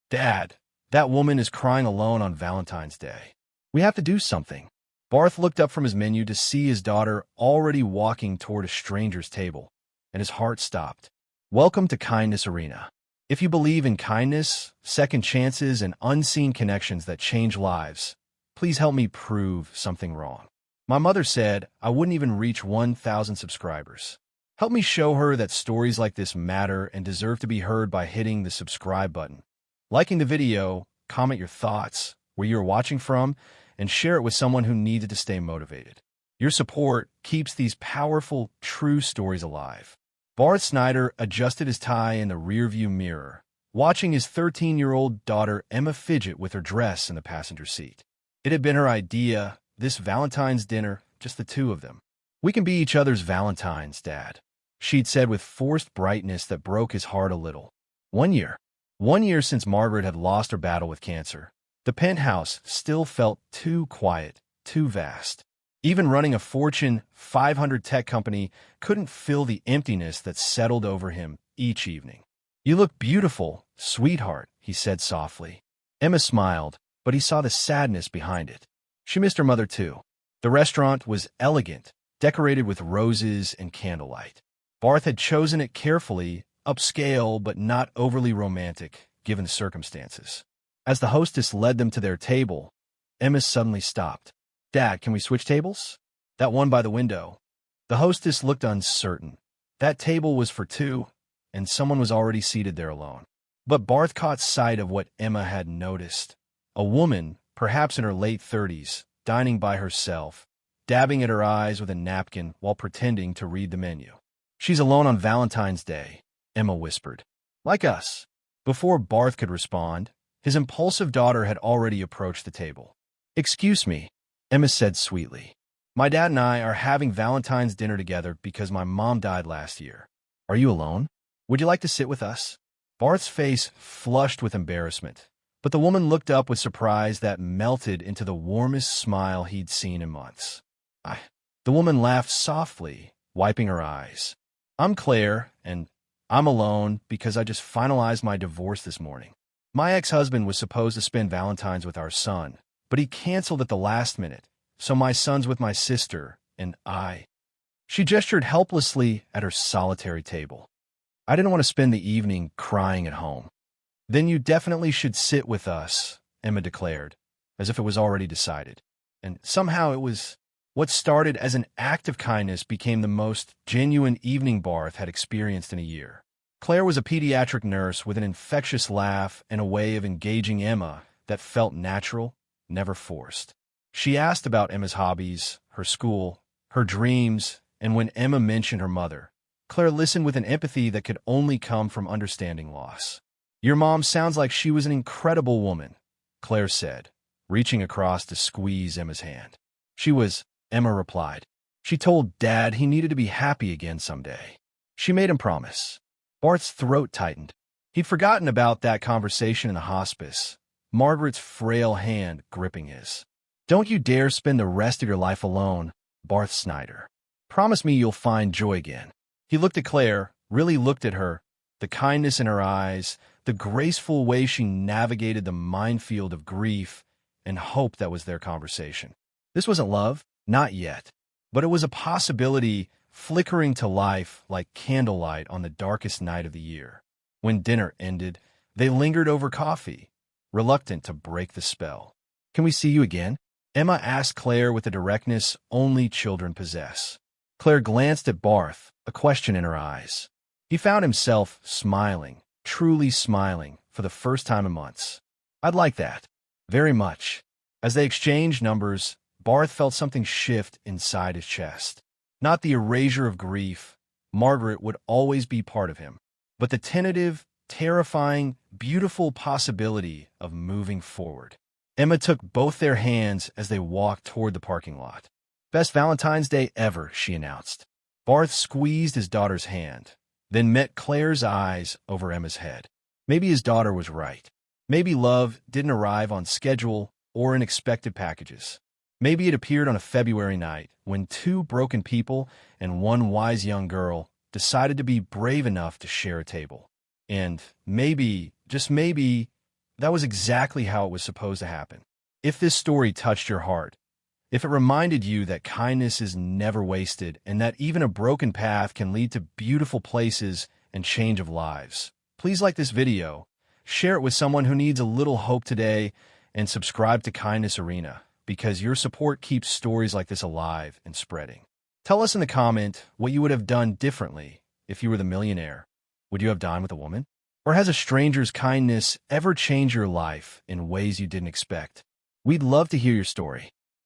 Dad, that woman is crying alone on Valentine's Day. We have to do something. Barth looked up from his menu to see his daughter already walking toward a stranger's table, and his heart stopped. Welcome to Kindness Arena. If you believe in kindness, second chances, and unseen connections that change lives, please help me prove something wrong. My mother said I wouldn't even reach 1,000 subscribers. Help me show her that stories like this matter and deserve to be heard by hitting the subscribe button, liking the video, comment your thoughts, where you're watching from, and share it with someone who needed to stay motivated. Your support keeps these powerful, true stories alive. Barth Snyder adjusted his tie in the rearview mirror, watching his 13-year-old daughter Emma fidget with her dress in the passenger seat. It had been her idea, this Valentine's dinner, just the two of them. We can be each other's Valentines, Dad, she'd said with forced brightness that broke his heart a little. 1 year. 1 year since Margaret had lost her battle with cancer. The penthouse still felt too quiet, too vast. Even running a Fortune 500 tech company couldn't fill the emptiness that settled over him each evening. You look beautiful, sweetheart, he said softly. Emma smiled, but he saw the sadness behind it. She missed her mother too. The restaurant was elegant, decorated with roses and candlelight. Barth had chosen it carefully, upscale but not overly romantic, given the circumstances. As the hostess led them to their table, Emma suddenly stopped. Dad, can we switch tables? That one by the window. The hostess looked uncertain. That table was for two, and someone was already seated there alone. But Barth caught sight of what Emma had noticed. A woman, perhaps in her late 30s, dining by herself, dabbing at her eyes with a napkin while pretending to read the menu. She's alone on Valentine's Day, Emma whispered. Like us. Before Barth could respond, his impulsive daughter had already approached the table. Excuse me, Emma said sweetly. My dad and I are having Valentine's dinner together because my mom died last year. Are you alone? Would you like to sit with us? Barth's face flushed with embarrassment, but the woman looked up with surprise that melted into the warmest smile he'd seen in months. The woman laughed softly, wiping her eyes. I'm Claire, and I'm alone because I just finalized my divorce this morning. My ex-husband was supposed to spend Valentine's with our son, but he canceled at the last minute, so my son's with my sister, and I. She gestured helplessly at her solitary table. I didn't want to spend the evening crying at home. Then you definitely should sit with us, Emma declared, as if it was already decided. And somehow it was what started as an act of kindness became the most genuine evening Barth had experienced in a year. Claire was a pediatric nurse with an infectious laugh and a way of engaging Emma that felt natural, never forced. She asked about Emma's hobbies, her school, her dreams, and when Emma mentioned her mother, Claire listened with an empathy that could only come from understanding loss. Your mom sounds like she was an incredible woman, Claire said, reaching across to squeeze Emma's hand. She was, Emma replied. She told Dad he needed to be happy again someday. She made him promise. Barth's throat tightened. He'd forgotten about that conversation in the hospice, Margaret's frail hand gripping his. Don't you dare spend the rest of your life alone, Barth Snyder. Promise me you'll find joy again. He looked at Claire, really looked at her, the kindness in her eyes, the graceful way she navigated the minefield of grief and hope that was their conversation. This wasn't love, not yet, but it was a possibility flickering to life like candlelight on the darkest night of the year. When dinner ended, they lingered over coffee, reluctant to break the spell. Can we see you again? Emma asked Claire with the directness only children possess. Claire glanced at Barth, a question in her eyes. He found himself smiling, truly smiling, for the first time in months. I'd like that. Very much. As they exchanged numbers, Barth felt something shift inside his chest. Not the erasure of grief. Margaret would always be part of him, but the tentative, terrifying, beautiful possibility of moving forward. Emma took both their hands as they walked toward the parking lot. Best Valentine's Day ever, she announced. Barth squeezed his daughter's hand, then met Claire's eyes over Emma's head. Maybe his daughter was right. Maybe love didn't arrive on schedule or in expected packages. Maybe it appeared on a February night when two broken people and one wise young girl decided to be brave enough to share a table. And maybe, just maybe, That was exactly how it was supposed to happen. If this story touched your heart, if it reminded you that kindness is never wasted and that even a broken path can lead to beautiful places and change of lives, please like this video, share it with someone who needs a little hope today, and subscribe to Kindness Arena, because your support keeps stories like this alive and spreading. Tell us in the comment what you would have done differently if you were the millionaire. Would you have dined with a woman? Or has a stranger's kindness ever changed your life in ways you didn't expect? We'd love to hear your story.